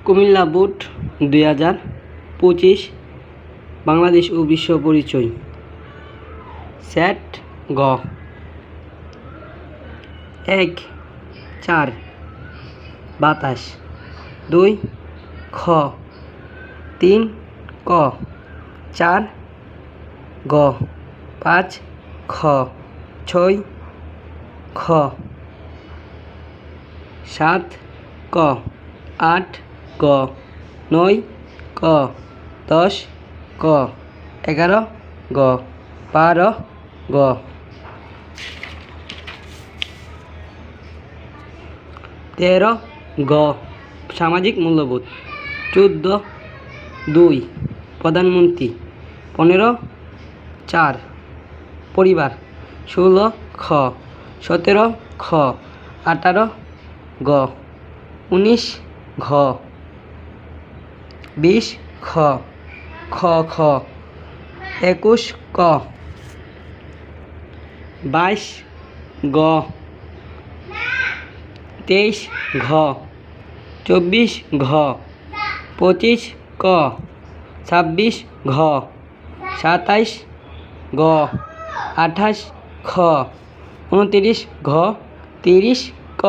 Comilla board 2025 Bangladesh ও বিশ্ব পরিচয়। Set গ 1 4 বাতাস 2 খ 3 ক 4 গ 5 খ 6 খ 7 ক 8 গ 9 ক 10 ক 11 গ 12 গ 13 গ সামাজিক মূল্যবোধ। 14 2 প্রধানমন্ত্রী। 15 4 পরিবার। 16 খ 17 খ 18 গ 19 ঘ 20 খ খ খ 21 ক 22 গ 23 ঘ 24 ঘ 25 ক 26 ঘ 27 গ 28 খ 29 ঘ 30 ক।